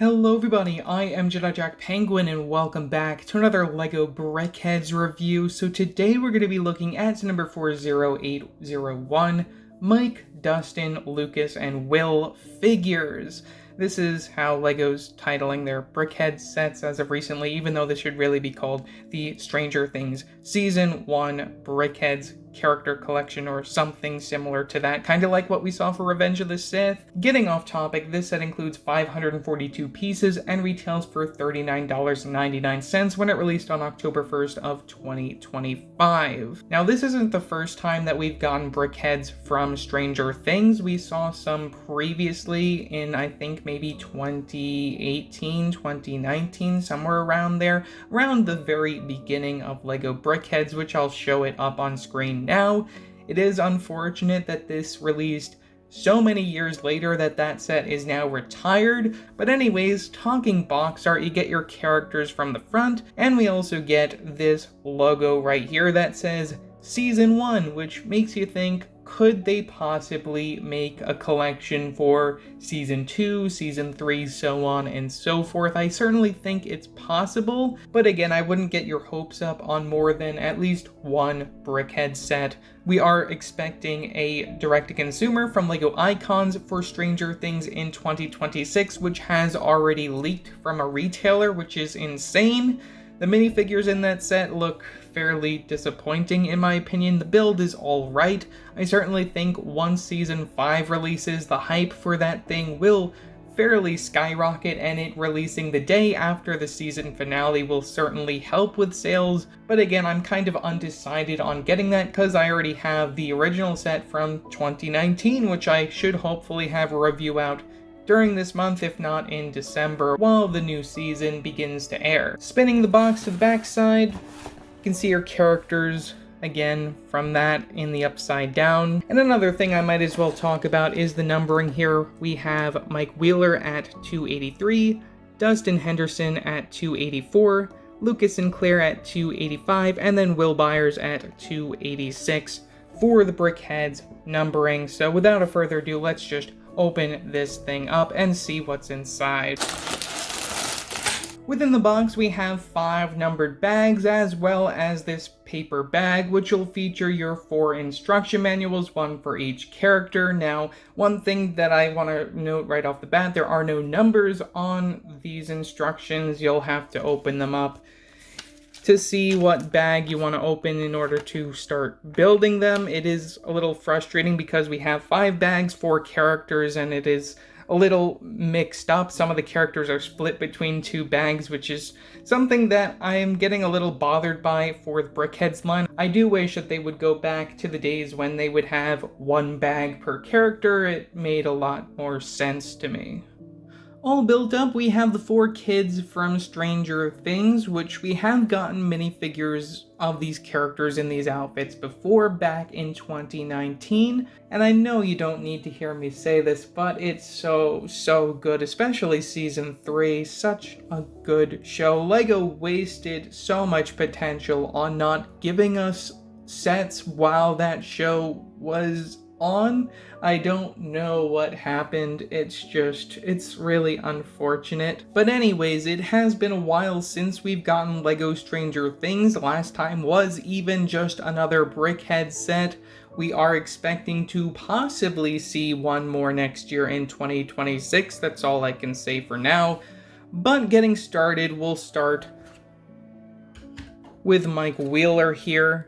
Hello everybody, I am Jedi Jack Penguin and welcome back to another LEGO BrickHeadz review. So today we're going to be looking at number 40801, Mike, Dustin, Lucas, and Will figures. This is how LEGO's titling their BrickHeadz sets as of recently, even though this should really be called the Stranger Things Season 1 BrickHeadz character collection or something similar to that, kind of like what we saw for Revenge of the Sith. Getting off topic, this set includes 542 pieces and retails for $39.99 when it released on October 1st of 2025. Now this isn't the first time that we've gotten BrickHeadz from Stranger Things. We saw some previously in I think maybe 2018, 2019, somewhere around there, around the very beginning of LEGO BrickHeadz, which I'll show it up on screen now. It is unfortunate that this released so many years later that set is now retired, but anyways, talking box art, you get your characters from the front, and we also get this logo right here that says Season 1, which makes you think, could they possibly make a collection for Season 2, Season 3, so on and so forth? I certainly think it's possible, but again, I wouldn't get your hopes up on more than at least one BrickHeadz set. We are expecting a direct-to-consumer from LEGO Icons for Stranger Things in 2026, which has already leaked from a retailer, which is insane. The minifigures in that set look fairly disappointing in my opinion. The build is alright. I certainly think once Season 5 releases, the hype for that thing will fairly skyrocket, and it releasing the day after the season finale will certainly help with sales. But again, I'm kind of undecided on getting that because I already have the original set from 2019, which I should hopefully have a review out during this month, if not in December, while the new season begins to air. Spinning the box to the back side, you can see your characters again from that in the upside down. And another thing I might as well talk about is the numbering here. We have Mike Wheeler at 283, Dustin Henderson at 284, Lucas Sinclair at 285, and then Will Byers at 286 for the BrickHeadz numbering. So without a further ado, let's just open this thing up and see what's inside. Within the box, we have 5 numbered bags, as well as this paper bag, which will feature your 4 instruction manuals, 1 for each character. Now, one thing that I want to note right off the bat, there are no numbers on these instructions. You'll have to open them up to see what bag you want to open in order to start building them. It is a little frustrating because we have 5 bags, 4 characters, and it is a little mixed up. Some of the characters are split between 2 bags, which is something that I am getting a little bothered by for the BrickHeadz line. I do wish that they would go back to the days when they would have 1 bag per character. It made a lot more sense to me. All built up, we have the 4 kids from Stranger Things, which we have gotten minifigures of these characters in these outfits before, back in 2019. And I know you don't need to hear me say this, but it's so good, especially Season 3. Such a good show. LEGO wasted so much potential on not giving us sets while that show was on. I don't know what happened. It's really unfortunate. But anyways, it has been a while since we've gotten LEGO Stranger Things. Last time was even just another BrickHeadz set. We are expecting to possibly see one more next year in 2026. That's all I can say for now. But getting started, we'll start with Mike Wheeler here.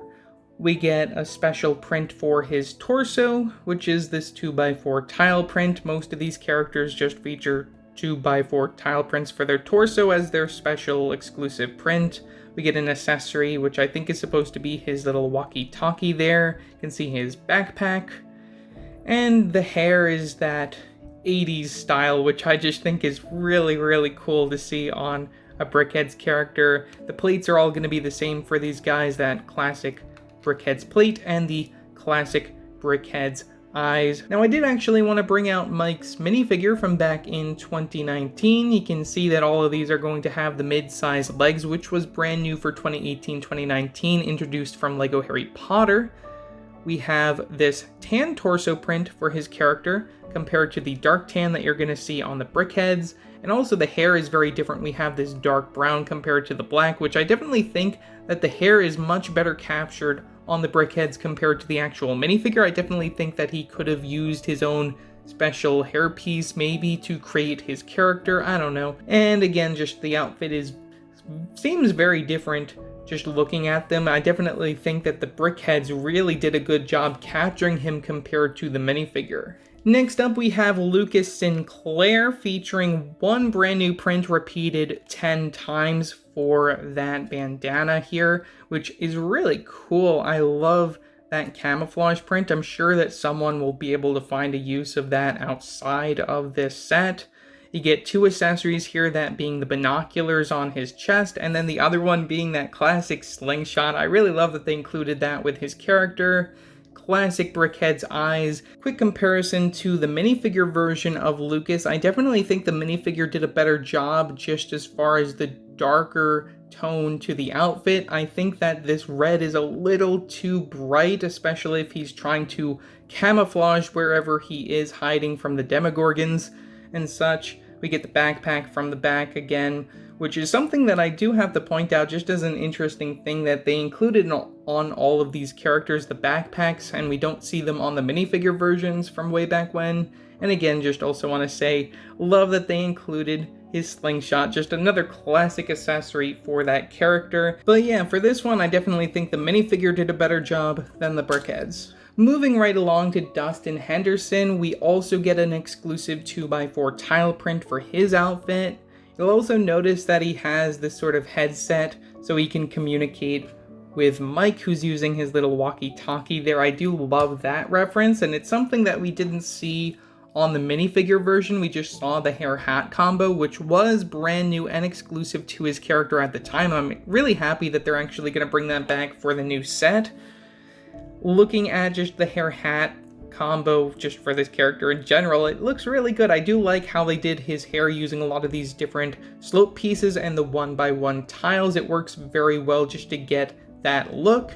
We get a special print for his torso, which is this 2x4 tile print. Most of these characters just feature 2x4 tile prints for their torso as their special exclusive print. We get an accessory, which I think is supposed to be his little walkie-talkie there. You can see his backpack. And the hair is that 80s style, which I just think is really cool to see on a BrickHeadz character. The plates are all going to be the same for these guys, that classic BrickHeadz plate and the classic BrickHeadz eyes. Now I did actually want to bring out Mike's minifigure from back in 2019. You can see that all of these are going to have the mid-sized legs, which was brand new for 2018-2019, introduced from LEGO Harry Potter. We have this tan torso print for his character compared to the dark tan that you're going to see on the BrickHeadz. And also the hair is very different. We have this dark brown compared to the black, which I definitely think that the hair is much better captured on the BrickHeadz compared to the actual minifigure. I definitely think that he could have used his own special hairpiece maybe to create his character. I don't know. And again, just the outfit seems very different just looking at them. I definitely think that the BrickHeadz really did a good job capturing him compared to the minifigure. Next up, we have Lucas Sinclair, featuring one brand new print repeated 10 times for that bandana here, which is really cool. I love that camouflage print. I'm sure that someone will be able to find a use of that outside of this set. You get two accessories here, that being the binoculars on his chest, and then the other one being that classic slingshot. I really love that they included that with his character. Classic BrickHeadz eyes. Quick comparison to the minifigure version of Lucas. I definitely think the minifigure did a better job just as far as the darker tone to the outfit. I think that this red is a little too bright, especially if he's trying to camouflage wherever he is hiding from the Demogorgons and such. We get the backpack from the back again, which is something that I do have to point out just as an interesting thing that they included on all of these characters, the backpacks, and we don't see them on the minifigure versions from way back when. And again, just also want to say, love that they included his slingshot, just another classic accessory for that character. But yeah, for this one, I definitely think the minifigure did a better job than the BrickHeadz. Moving right along to Dustin Henderson, we also get an exclusive 2x4 tile print for his outfit. You'll also notice that he has this sort of headset so he can communicate with Mike, who's using his little walkie-talkie there. I do love that reference, and it's something that we didn't see on the minifigure version. We just saw the hair-hat combo, which was brand new and exclusive to his character at the time. I'm really happy that they're actually going to bring that back for the new set. Looking at just the hair-hat combo just for this character in general, it looks really good. I do like how they did his hair using a lot of these different slope pieces and the 1x1 tiles. It works very well just to get that look.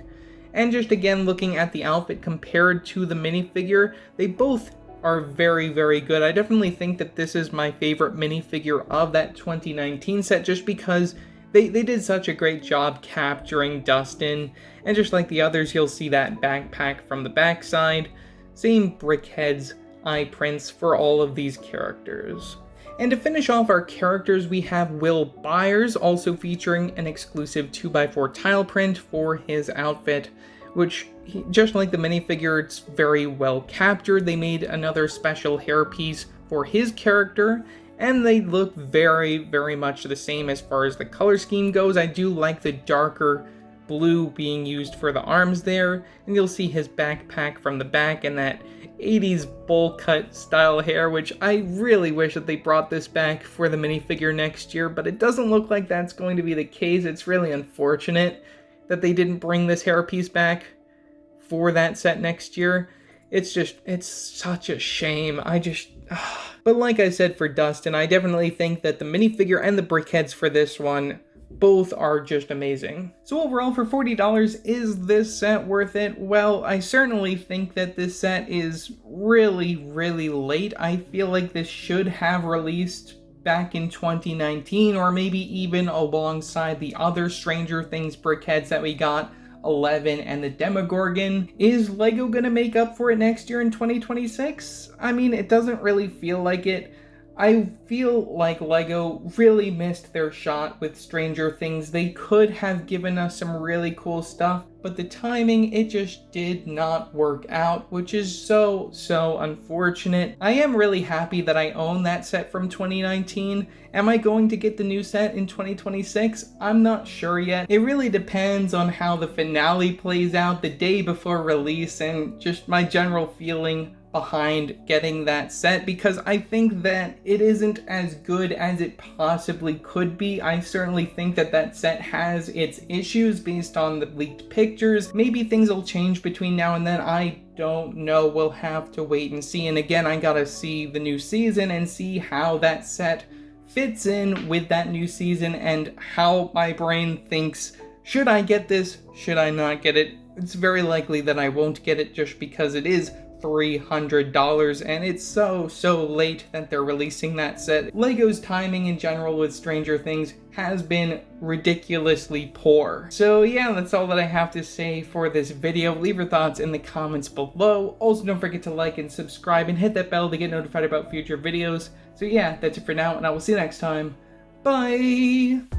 And just again, looking at the outfit compared to the minifigure, they both are very, very good. I definitely think that this is my favorite minifigure of that 2019 set just because they did such a great job capturing Dustin. And just like the others, you'll see that backpack from the backside. Same BrickHeadz eye prints for all of these characters. And to finish off our characters, we have Will Byers, also featuring an exclusive 2x4 tile print for his outfit, which, just like the minifigure, it's very well captured. They made another special hairpiece for his character, and they look very, very much the same as far as the color scheme goes. I do like the darker blue being used for the arms there, and you'll see his backpack from the back and that 80s bowl cut style hair, which I really wish that they brought this back for the minifigure next year, but it doesn't look like that's going to be the case. It's really unfortunate that they didn't bring this hairpiece back for that set next year. It's such a shame. But like I said for Dustin, I definitely think that the minifigure and the BrickHeadz for this one both are just amazing. So overall, for $40, is this set worth it? Well, I certainly think that this set is really, really late. I feel like this should have released back in 2019, or maybe even alongside the other Stranger Things BrickHeadz that we got, 11 and the Demogorgon. Is LEGO gonna make up for it next year in 2026? I mean, it doesn't really feel like it. I feel like LEGO really missed their shot with Stranger Things. They could have given us some really cool stuff, but the timing, it just did not work out, which is so unfortunate. I am really happy that I own that set from 2019. Am I going to get the new set in 2026? I'm not sure yet. It really depends on how the finale plays out the day before release and just my general feeling behind getting that set, because I think that it isn't as good as it possibly could be. I certainly think that that set has its issues based on the leaked pictures. Maybe things will change between now and then. I don't know. We'll have to wait and see. And again, I gotta see the new season and see how that set fits in with that new season and how my brain thinks, should I get this? Should I not get it? It's very likely that I won't get it just because it is $300, and it's so late that they're releasing that set. LEGO's timing in general with Stranger Things has been ridiculously poor. So yeah, that's all that I have to say for this video. Leave your thoughts in the comments below. Also, don't forget to like and subscribe and hit that bell to get notified about future videos. So yeah, that's it for now, and I will see you next time. Bye!